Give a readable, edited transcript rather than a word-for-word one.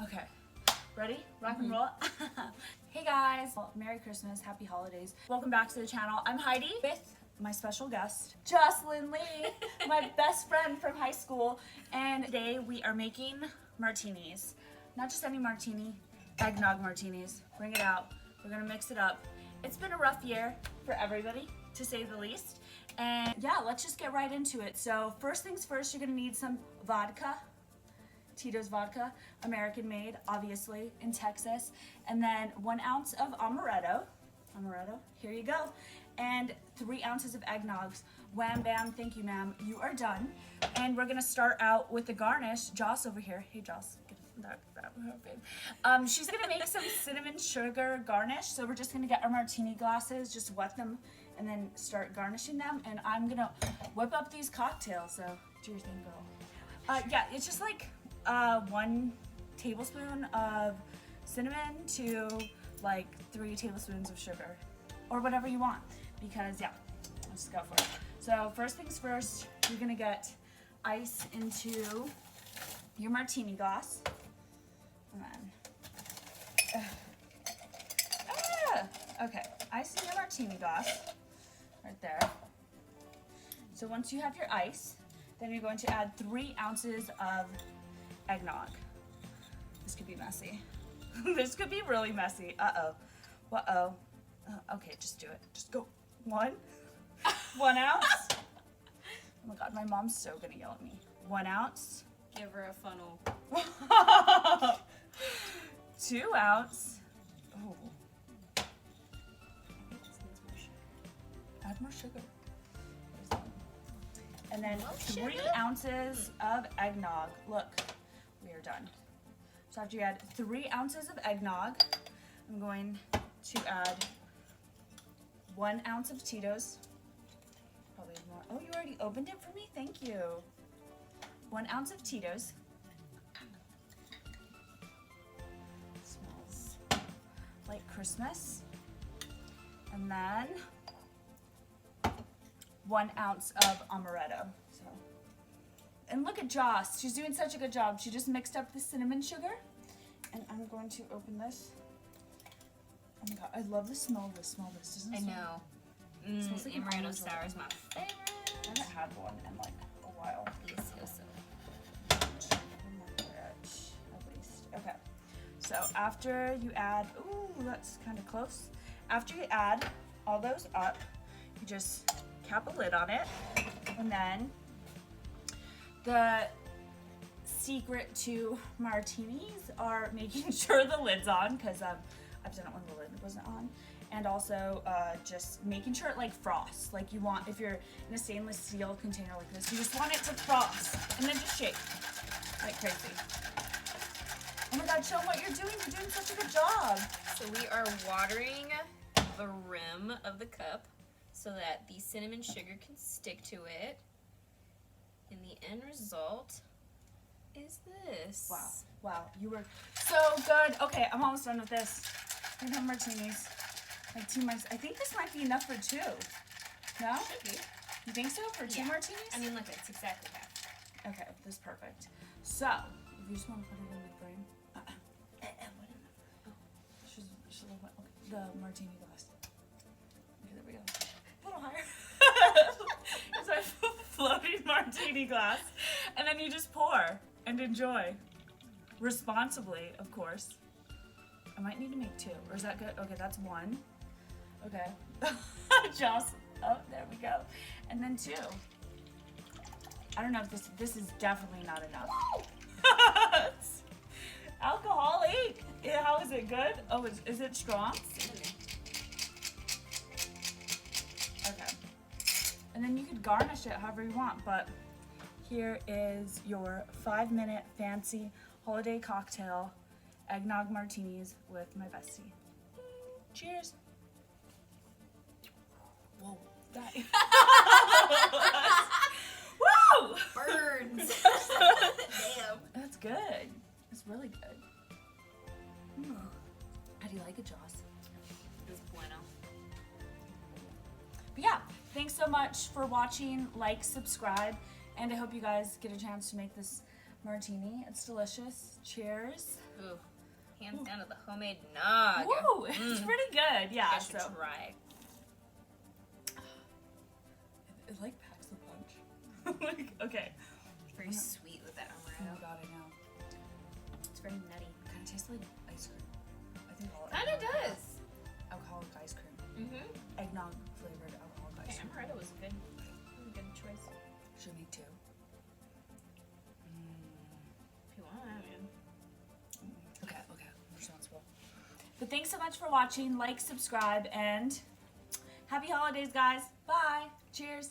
Okay, ready? Rock and roll. Hey guys, well, Merry Christmas, Happy Holidays. Welcome back to the channel. I'm Heidi with my special guest, Jocelyn Lee, my best friend from high school. And today we are making martinis. Not just any martini, eggnog martinis. Bring it out. We're gonna mix it up. It's been a rough year for everybody, to say the least. And yeah, let's just get right into it. So first things first, you're gonna need some vodka. Tito's vodka, American made, obviously, in Texas. And then 1 ounce of amaretto. Amaretto, here you go. And 3 ounces of eggnogs. Wham bam, thank you ma'am, you are done. And we're gonna start out with the garnish. Joss over here, hey Joss, get that babe. She's gonna make some cinnamon sugar garnish. So we're just gonna get our martini glasses, just wet them, and then start garnishing them. And I'm gonna whip up these cocktails, so do your thing, girl. Yeah, it's just like 1 tablespoon of cinnamon to like 3 tablespoons of sugar, or whatever you want, because yeah, let's just go for it. So first things first, you're gonna get ice into your martini glass, and then okay, ice in your martini glass right there. So once you have your ice, then you're going to add 3 ounces of eggnog. This could be messy. This could be really messy. Uh-oh. Okay, just do it. Just go. 1 ounce. Oh my god, my mom's so gonna yell at me. 1 ounce. Give her a funnel. 2 ounce. Oh. Add more sugar. And then 3 ounces of eggnog. Look, we are done. So after you add 3 ounces of eggnog, I'm going to add 1 ounce of Tito's. Probably more. Oh, you already opened it for me? Thank you. 1 ounce of Tito's. Smells like Christmas. And then 1 ounce of amaretto. So, and look at Joss. She's doing such a good job. She just mixed up the cinnamon sugar. And I'm going to open this. Oh my god, I love the smell of this. Smell this. Doesn't it smell? Know. Smells like Amaretto sour is my favorite. I haven't had one in like a while. Yes, so. At least. Okay. So after you add, ooh, that's kind of close. After you add all those up, you just cap a lid on it, and then the secret to martinis are making sure the lid's on, because I've done it when the lid wasn't on, and also just making sure it like frosts. Like you want, if you're in a stainless steel container like this, you just want it to frost, and then just shake like crazy. Oh my god, show them what you're doing. You're doing such a good job. So we are watering the rim of the cup so that the cinnamon sugar can stick to it. And the end result is this. Wow, wow, you were so good. Okay, I'm almost done with this. We're gonna have martinis. Like 2 martinis. I think this might be enough for 2. No? Should be. You think so? For 2 martinis? I mean, look, it's exactly half. Okay, this is perfect. So, if you just want to put it in the frame. She's a little wet. Okay, the martini glass. Okay, there we go. A little higher. It's my floating martini glass. And then you just pour and enjoy. Responsibly, of course. I might need to make 2. Or is that good? Okay, that's 1. Okay. Joss. Oh, there we go. And then 2. I don't know if this is definitely not enough. It's alcoholic. Yeah, how is it good? Oh, is it strong? Okay. And then you could garnish it however you want, but here is your 5-minute fancy holiday cocktail, eggnog martinis with my bestie. Cheers. Whoa. That. Woo! Birds. Damn. That's good. It's really good. How do you like it, Joss? It's bueno. But yeah, thanks so much for watching. Like, subscribe, and I hope you guys get a chance to make this martini. It's delicious. Cheers. Ooh, hands down to the homemade nog. Woo! It's pretty good. Yeah. I should So try. it like packs the punch. Like, okay. It's very sweet with that Oh amaretto. my god, I know. It's very nutty. Kind of tastes like ice cream. I think all Kind of does. alcoholic ice cream. Mm-hmm. Eggnog flavored alcoholic ice Okay, cream. amaretto was a good choice. Should make two. If you want, man. Okay, I'm responsible. But thanks so much for watching. Like, subscribe, and happy holidays, guys. Bye. Cheers.